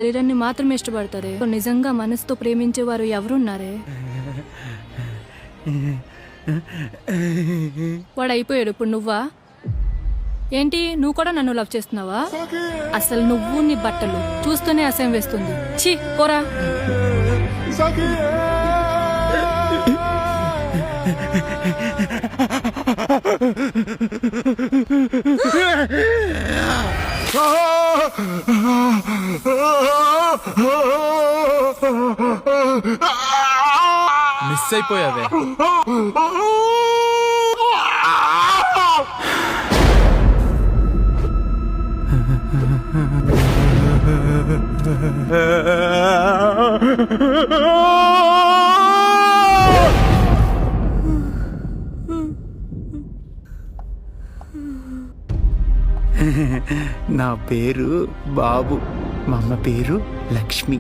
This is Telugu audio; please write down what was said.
శరీరాన్ని మాత్రమే ఇష్టపడతారే, నిజంగా మనసుతో ప్రేమించేవారు ఎవరున్నారే? వాడు అయిపోయాడు. ఇప్పుడు నువ్వా ఏంటి? నువ్వు కూడా నన్ను లవ్ చేస్తున్నావా? అసలు నువ్వు నీ బట్టలు చూస్తూనే అసహ్యం వేస్తుంది. ఛీ పోరా. మిస్ అయిపోయావే. నా పేరు బాబు, మా అమ్మ పేరు లక్ష్మి.